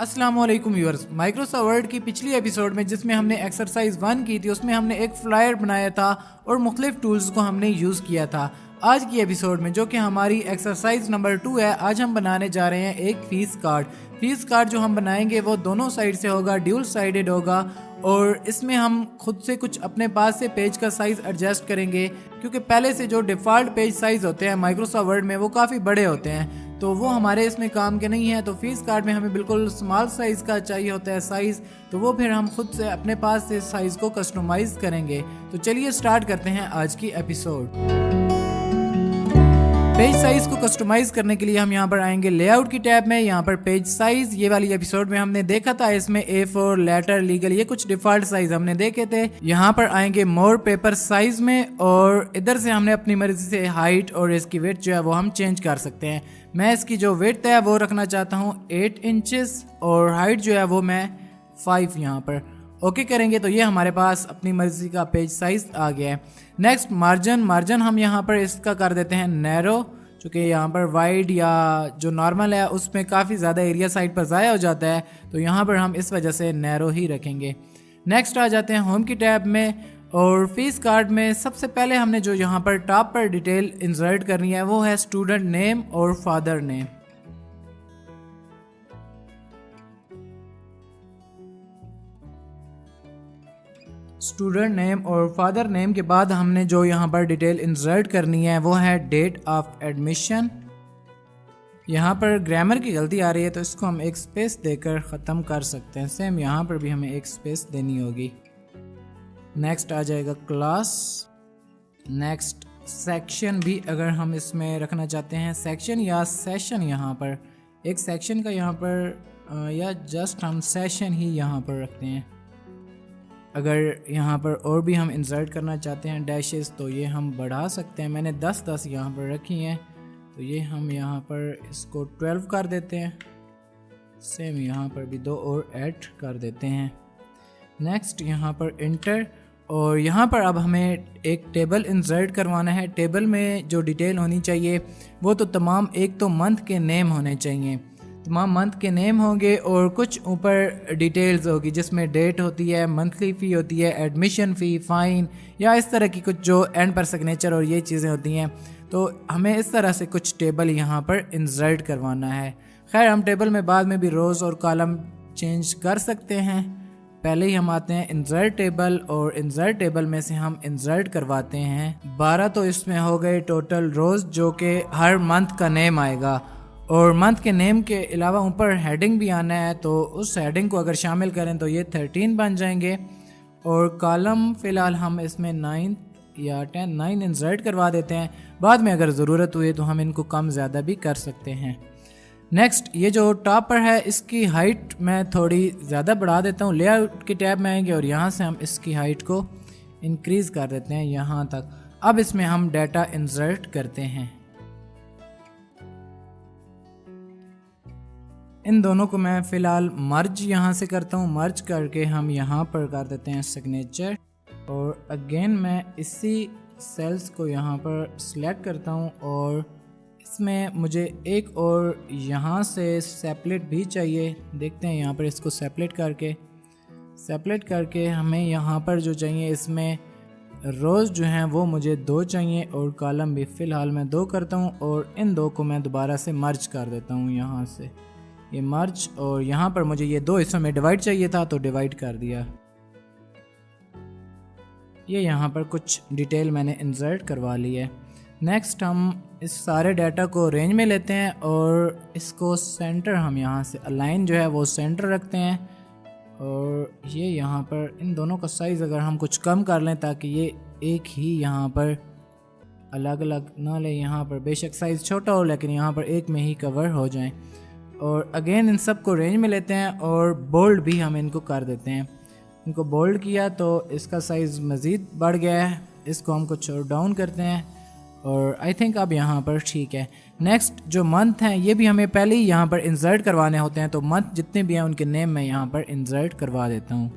अस्सलाम वालेकुम viewers. Microsoft word की पिछली एपिसोड में जिसमें हमने एक्सरसाइज 1 की थी उसमें हमने एक फ्लायर बनाया था और मुख्तलिफ टूल्स को हमने यूज़ किया था। आज की एपिसोड में जो कि हमारी एक्सरसाइज नंबर 2 है, आज हम बनाने जा रहे हैं एक फीस कार्ड। फीस कार्ड जो हम बनाएंगे वो दोनों साइड से होगा, ड्यूल साइडेड होगा और इसमें हम खुद से कुछ अपने पास से पेज का साइज़ एडजस्ट करेंगे क्योंकि पहले से जो डिफ़ॉल्ट पेज साइज़ होते हैं माइक्रोसॉफ्ट वर्ड में वो काफ़ी बड़े होते हैं, तो वो हमारे इसमें काम के नहीं है। तो फीस कार्ड में हमें बिल्कुल स्मॉल साइज़ का चाहिए होता है साइज़, तो वो फिर हम खुद से अपने पास से साइज़ को कस्टमाइज़ करेंगे। तो चलिए स्टार्ट करते हैं आज की एपिसोड। पेज साइज़ को कस्टमाइज़ करने के लिए हम यहाँ पर आएंगे लेआउट की टैब में। यहाँ पर पेज साइज़ ये वाली एपिसोड में हमने देखा था, इसमें A4, लेटर, लीगल, ये कुछ डिफ़ॉल्ट साइज़ हमने देखे थे। यहाँ पर आएंगे मोर पेपर साइज़ में और इधर से हमने अपनी मर्ज़ी से हाइट और इसकी वेट जो है वो हम चेंज कर सकते हैं। मैं इसकी जो वेट है वो रखना चाहता हूँ 8 इंचेस और हाइट जो है वो मैं 5 यहाँ पर ओके करेंगे। तो ये हमारे पास अपनी मर्जी का पेज साइज आ गया है। नेक्स्ट मार्जिन हम यहाँ पर इसका कर देते हैं नैरो, चूँकि यहाँ पर वाइड या जो नॉर्मल है उसमें काफ़ी ज़्यादा एरिया साइड पर ज़ाया हो जाता है, तो यहाँ पर हम इस वजह से नैरो ही रखेंगे। नेक्स्ट आ जाते हैं होम की टैब में और फीस कार्ड में सबसे पहले हमने जो यहाँ पर टॉप पर डिटेल इंसर्ट करनी है वो है स्टूडेंट नेम और फादर नेम। स्टूडेंट नेम और फादर नेम के बाद हमने जो यहाँ पर डिटेल इंसर्ट करनी है वो है डेट ऑफ एडमिशन। यहाँ पर ग्रामर की गलती आ रही है तो इसको हम एक स्पेस देकर ख़त्म कर सकते हैं। सेम यहाँ पर भी हमें एक स्पेस देनी होगी। नेक्स्ट आ जाएगा क्लास। नेक्स्ट सेक्शन भी अगर हम इसमें रखना चाहते हैं सेक्शन या सेशन, यहाँ पर एक सेक्शन का यहाँ पर या जस्ट हम सेशन ही यहाँ पर रखते हैं। अगर यहाँ पर और भी हम इंसर्ट करना चाहते हैं डैशेस तो ये हम बढ़ा सकते हैं। मैंने 10 यहाँ पर रखी हैं, तो ये हम यहाँ पर इसको 12 कर देते हैं। सेम यहाँ पर भी 2 और ऐड कर देते हैं। नेक्स्ट यहाँ पर इंटर और यहाँ पर अब हमें एक टेबल इंसर्ट करवाना है। टेबल में जो डिटेल होनी चाहिए वो तो तमाम, एक तो मंथ के नेम होने चाहिए, तमाम मंथ के नेम होंगे और कुछ ऊपर डिटेल्स होगी जिसमें डेट होती है, मंथली फ़ी होती है, एडमिशन फ़ी, फ़ाइन या इस तरह की कुछ जो एंड पर सिग्नेचर और ये चीज़ें होती हैं। तो हमें इस तरह से कुछ टेबल यहाँ पर इंसर्ट करवाना है। खैर हम टेबल में बाद में भी रोज़ और कॉलम चेंज कर सकते हैं। पहले ही हम आते हैं इंसर्ट टेबल और इंसर्ट टेबल में से हम इंसर्ट करवाते हैं 12। तो इसमें हो गए टोटल रोज़ जो कि हर मंथ का नेम आएगा और मंथ के नेम के अलावा ऊपर हेडिंग भी आना है, तो उस हेडिंग को अगर शामिल करें तो ये 13 बन जाएंगे। और कॉलम फ़िलहाल हम इसमें 9 या 9 इंसर्ट करवा देते हैं। बाद में अगर ज़रूरत हुई तो हम इनको कम ज़्यादा भी कर सकते हैं। नेक्स्ट ये जो टॉप पर है इसकी हाइट मैं थोड़ी ज़्यादा बढ़ा देता हूँ। लेआउट की टैब में आएंगे और यहाँ से हम इसकी हाइट को इंक्रीज़ कर देते हैं यहाँ तक। अब इसमें हम डाटा इंसर्ट करते हैं। इन दोनों को मैं फ़िलहाल मर्ज यहाँ से करता हूँ। मर्ज करके हम यहाँ पर कर देते हैं सिग्नेचर और अगेन मैं इसी सेल्स को यहाँ पर सिलेक्ट करता हूँ और इसमें मुझे एक और यहाँ से सेपरेट भी चाहिए। देखते हैं यहाँ पर इसको सेपरेट करके हमें यहाँ पर जो चाहिए इसमें रोज़ जो हैं वो मुझे 2 चाहिए और कॉलम भी फ़िलहाल मैं 2 करता हूँ और इन 2 को मैं दोबारा से मर्ज कर देता हूँ। यहाँ से ये मर्ज और यहाँ पर मुझे ये 2 हिस्सों में डिवाइड चाहिए था तो डिवाइड कर दिया। ये यहाँ पर कुछ डिटेल मैंने इंसर्ट करवा ली है। नेक्स्ट हम इस सारे डाटा को रेंज में लेते हैं और इसको सेंटर हम यहाँ से अलाइन जो है वो सेंटर रखते हैं और ये यहाँ पर इन दोनों का साइज़ अगर हम कुछ कम कर लें ताकि ये एक ही यहाँ पर अलग अलग ना ले, यहाँ पर बेशक साइज़ छोटा हो लेकिन यहाँ पर एक में ही कवर हो जाए। और अगेन इन सब को रेंज में लेते हैं और बोल्ड भी हम इनको कर देते हैं। इनको बोल्ड किया तो इसका साइज़ मज़ीद बढ़ गया है। इसको हम कुछ और डाउन करते हैं और आई थिंक अब यहाँ पर ठीक है। नेक्स्ट जो मंथ हैं ये भी हमें पहले ही यहाँ पर इंसर्ट करवाने होते हैं, तो मंथ जितने भी हैं उनके नेम मैं यहाँ पर इंसर्ट करवा देता हूँ।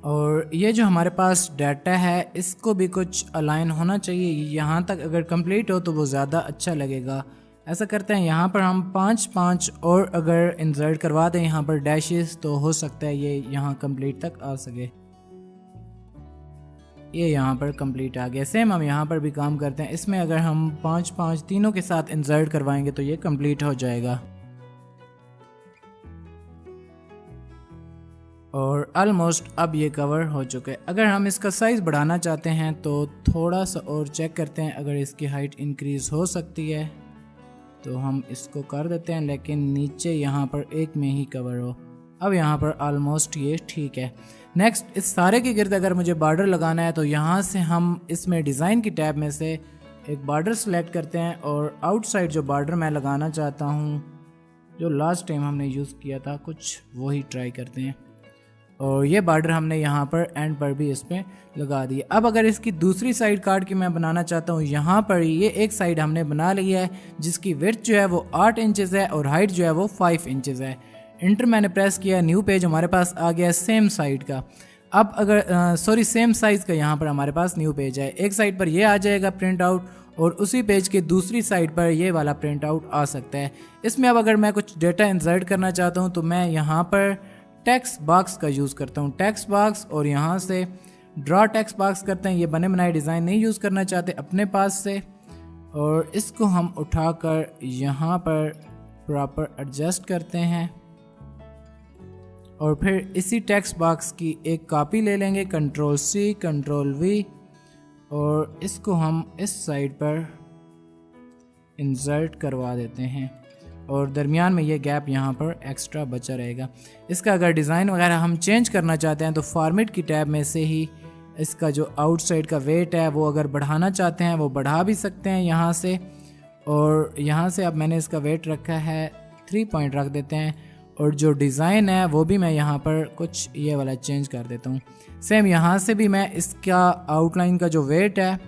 और ये जो हमारे पास डाटा है इसको भी कुछ अलाइन होना चाहिए, यहाँ तक अगर कंप्लीट हो तो वो ज़्यादा अच्छा लगेगा। ऐसा करते हैं, यहाँ पर हम 5 और अगर इंसर्ट करवा दें यहाँ पर डैशेस, तो हो सकता है ये यहाँ कंप्लीट तक आ सके। ये यहाँ पर कंप्लीट आ गया। सेम हम यहाँ पर भी काम करते हैं, इसमें अगर हम 5 तीनों के साथ इंसर्ट करवाएंगे तो ये कंप्लीट हो जाएगा। और ऑलमोस्ट अब ये कवर हो चुका है। अगर हम इसका साइज़ बढ़ाना चाहते हैं तो थोड़ा सा और चेक करते हैं, अगर इसकी हाइट इंक्रीज़ हो सकती है तो हम इसको कर देते हैं, लेकिन नीचे यहाँ पर एक में ही कवर हो। अब यहाँ पर ऑलमोस्ट ये ठीक है। नेक्स्ट, इस सारे के गिर्द अगर मुझे बॉर्डर लगाना है तो यहाँ से हम इसमें डिज़ाइन की टैब में से एक बॉर्डर सेलेक्ट करते हैं और आउटसाइड जो बॉर्डर मैं लगाना चाहता हूँ, जो लास्ट टाइम हमने यूज़ किया था, कुछ वही ट्राई करते हैं। और ये बॉर्डर हमने यहाँ पर एंड पर भी इस पर लगा दिया। अब अगर इसकी दूसरी साइड काट के मैं बनाना चाहता हूँ, यहाँ पर ये एक साइड हमने बना लिया है जिसकी विड्थ जो है वो 8 इंचेस है और हाइट जो है वो 5 इंचेस है। इंटर मैंने प्रेस किया, न्यू पेज हमारे पास आ गया सेम साइड का। अब अगर सेम साइज़ का यहाँ पर हमारे पास न्यू पेज है। एक साइड पर ये आ जाएगा प्रिंट आउट और उसी पेज के दूसरी साइड पर ये वाला प्रिंट आउट आ सकता है। इसमें अब अगर मैं कुछ डेटा इंसर्ट करना चाहता हूँ तो मैं यहाँ पर टेक्स्ट बॉक्स का यूज़ करता हूँ, टेक्स्ट बॉक्स, और यहाँ से ड्रॉ टेक्स्ट बॉक्स करते हैं। ये बने बनाए डिज़ाइन नहीं यूज़ करना चाहते अपने पास से, और इसको हम उठाकर यहाँ पर प्रॉपर एडजस्ट करते हैं और फिर इसी टेक्स्ट बॉक्स की एक कॉपी ले लेंगे, Ctrl+C Ctrl+V, और इसको हम इस साइड पर इंसर्ट करवा देते हैं और दरमियान में ये गैप यहाँ पर एक्स्ट्रा बचा रहेगा। इसका अगर डिज़ाइन वगैरह हम चेंज करना चाहते हैं तो फॉर्मेट की टैब में से ही इसका जो आउटसाइड का वेट है वो अगर बढ़ाना चाहते हैं वो बढ़ा भी सकते हैं यहाँ से। और यहाँ से अब मैंने इसका वेट रखा है 3 पॉइंट रख देते हैं, और जो डिज़ाइन है वो भी मैं यहाँ पर कुछ ये वाला चेंज कर देता हूँ। सेम यहाँ से भी मैं इसका आउटलाइन का जो वेट है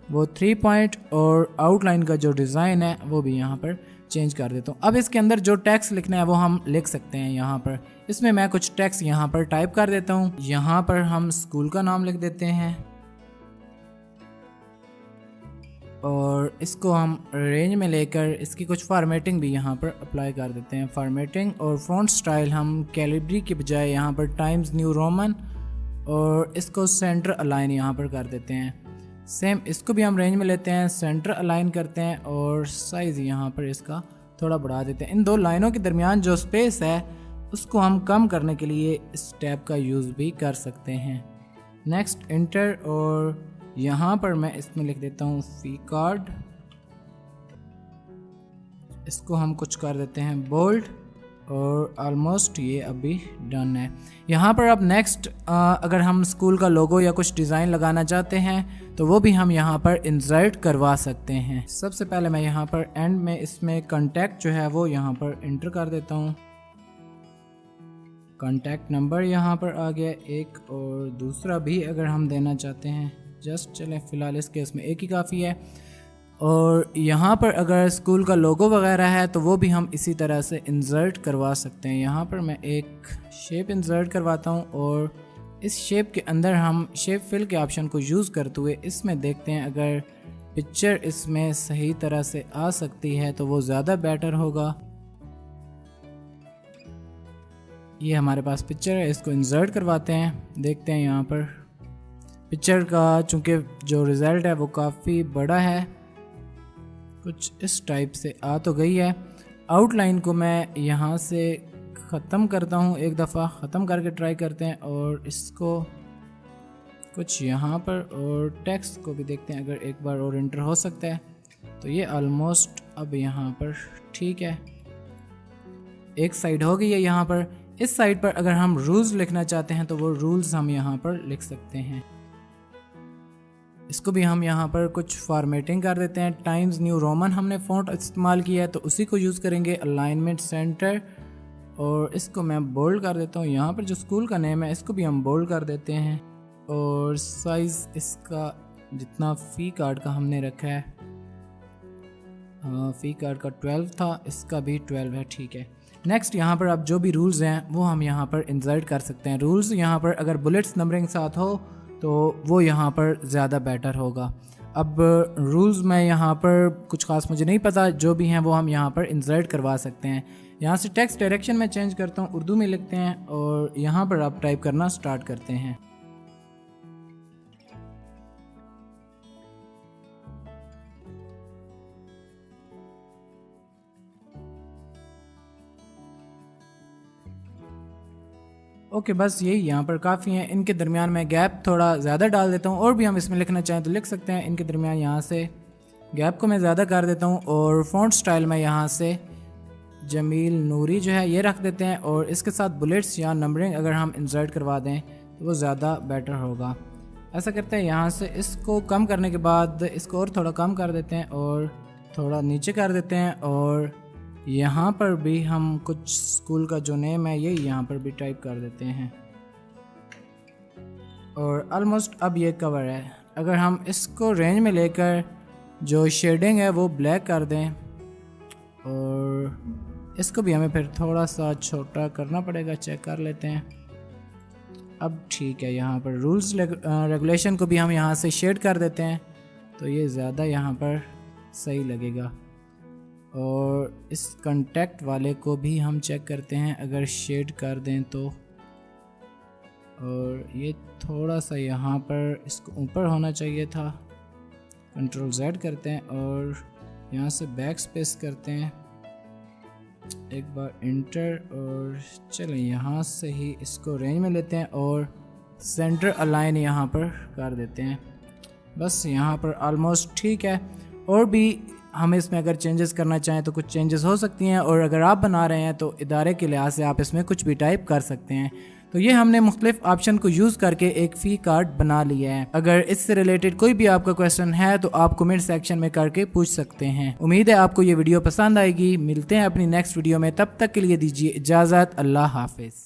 वो 3 पॉइंट और आउटलाइन का जो डिज़ाइन है वो भी यहाँ पर चेंज कर देता हूँ। अब इसके अंदर जो टेक्स्ट लिखना है वो हम लिख सकते हैं यहाँ पर। इसमें मैं कुछ टेक्स्ट यहाँ पर टाइप कर देता हूँ। यहाँ पर हम स्कूल का नाम लिख देते हैं और इसको हम रेंज में लेकर इसकी कुछ फॉर्मेटिंग भी यहाँ पर अप्लाई कर देते हैं। फॉर्मेटिंग और फ़ॉन्ट स्टाइल हम कैलिब्री के बजाय यहाँ पर टाइम्स न्यू रोमन, और इसको सेंटर अलाइन यहाँ पर कर देते हैं। सेम इसको भी हम रेंज में लेते हैं, सेंटर अलाइन करते हैं और साइज़ यहाँ पर इसका थोड़ा बढ़ा देते हैं। इन दो लाइनों के दरमियान जो स्पेस है उसको हम कम करने के लिए इस टैब का यूज़ भी कर सकते हैं। नेक्स्ट, इंटर, और यहाँ पर मैं इसमें लिख देता हूँ फी कार्ड। इसको हम कुछ कर देते हैं बोल्ड, और ऑलमोस्ट ये अभी डन है। यहाँ पर अब नेक्स्ट, अगर हम स्कूल का लोगो या कुछ डिज़ाइन लगाना चाहते हैं तो वो भी हम यहाँ पर इंसर्ट करवा सकते हैं। सबसे पहले मैं यहाँ पर एंड में इसमें कॉन्टैक्ट जो है वो यहाँ पर इंटर कर देता हूँ। कॉन्टैक्ट नंबर यहाँ पर आ गया एक, और दूसरा भी अगर हम देना चाहते हैं, जस्ट चलें फ़िलहाल इस केस में एक ही काफ़ी है। और यहाँ पर अगर स्कूल का लोगो वगैरह है तो वो भी हम इसी तरह से इंसर्ट करवा सकते हैं। यहाँ पर मैं एक शेप इंसर्ट करवाता हूँ और इस शेप के अंदर हम शेप फिल के ऑप्शन को यूज़ करते हुए इसमें देखते हैं अगर पिक्चर इसमें सही तरह से आ सकती है तो वो ज़्यादा बेटर होगा। ये हमारे पास पिक्चर है, इसको इंसर्ट करवाते हैं। देखते हैं यहाँ पर पिक्चर का चूँकि जो रिज़ल्ट है वो काफ़ी बड़ा है, कुछ इस टाइप से आ तो गई है। आउटलाइन को मैं यहाँ से ख़त्म करता हूँ, एक दफ़ा ख़त्म करके ट्राई करते हैं, और इसको कुछ यहाँ पर, और टेक्स्ट को भी देखते हैं अगर एक बार और इंटर हो सकता है। तो ये ऑलमोस्ट अब यहाँ पर ठीक है, एक साइड हो गई है। यहाँ पर इस साइड पर अगर हम रूल्स लिखना चाहते हैं तो वो रूल्स हम यहाँ पर लिख सकते हैं। इसको भी हम यहाँ पर कुछ फॉर्मेटिंग कर देते हैं। टाइम्स न्यू रोमन हमने फ़ॉन्ट इस्तेमाल किया है तो उसी को यूज़ करेंगे। अलाइनमेंट सेंटर, और इसको मैं बोल्ड कर देता हूँ। यहाँ पर जो स्कूल का नेम है इसको भी हम बोल्ड कर देते हैं, और साइज़ इसका जितना फ़ी कार्ड का हमने रखा है, फ़ी कार्ड का 12 था, इसका भी 12 है, ठीक है। नेक्स्ट यहाँ पर अब जो भी रूल्स हैं वो हम यहाँ पर इंसर्ट कर सकते हैं। रूल्स यहाँ पर अगर बुलेट्स नंबरिंग साथ हो तो वो यहाँ पर ज़्यादा बेटर होगा। अब रूल्स में यहाँ पर कुछ खास मुझे नहीं पता, जो भी हैं वो हम यहाँ पर इंसर्ट करवा सकते हैं। यहाँ से टेक्स्ट डायरेक्शन में चेंज करता हूँ, उर्दू में लिखते हैं और यहाँ पर आप टाइप करना स्टार्ट करते हैं। ओके बस यही यहाँ पर काफ़ी है। इनके दरमियान में गैप थोड़ा ज़्यादा डाल देता हूँ, और भी हम इसमें लिखना चाहें तो लिख सकते हैं। इनके दरमियान यहाँ से गैप को मैं ज़्यादा कर देता हूँ और फ़ॉन्ट स्टाइल में यहाँ से जमील नूरी जो है ये रख देते हैं, और इसके साथ बुलेट्स या नंबरिंग अगर हम इंसर्ट करवा दें तो वो ज़्यादा बेटर होगा। ऐसा करते हैं, यहाँ से इसको कम करने के बाद इसको और थोड़ा कम कर देते हैं और थोड़ा नीचे कर देते हैं, और यहाँ पर भी हम कुछ स्कूल का जो नेम है ये यहाँ पर भी टाइप कर देते हैं। और ऑलमोस्ट अब ये कवर है। अगर हम इसको रेंज में लेकर जो शेडिंग है वो ब्लैक कर दें, और इसको भी हमें फिर थोड़ा सा छोटा करना पड़ेगा, चेक कर लेते हैं। अब ठीक है, यहाँ पर रूल्स रेगुलेशन को भी हम यहाँ से शेड कर देते हैं तो ये ज़्यादा यहाँ पर सही लगेगा। और इस कांटेक्ट वाले को भी हम चेक करते हैं, अगर शेड कर दें तो, और ये थोड़ा सा यहाँ पर इसको ऊपर होना चाहिए था। कंट्रोल Z करते हैं और यहाँ से बैक स्पेस करते हैं, एक बार इंटर, और चलें यहाँ से ही इसको रेंज में लेते हैं और सेंटर अलाइन यहाँ पर कर देते हैं। बस यहाँ पर ऑलमोस्ट ठीक है। और भी हम इसमें अगर चेंजेस करना चाहें तो कुछ चेंजेस हो सकती हैं, और अगर आप बना रहे हैं तो इदारे के लिहाज से आप इसमें कुछ भी टाइप कर सकते हैं। तो ये हमने मुख्तलिफ ऑप्शन को यूज़ करके एक फ़ी कार्ड बना लिया है। अगर इससे रिलेटेड कोई भी आपका क्वेश्चन है तो आप कमेंट सेक्शन में करके पूछ सकते हैं। उम्मीद है आपको ये वीडियो पसंद आएगी। मिलते हैं अपनी नेक्स्ट वीडियो में, तब तक के लिए दीजिए इजाज़त। अल्लाह हाफिज़।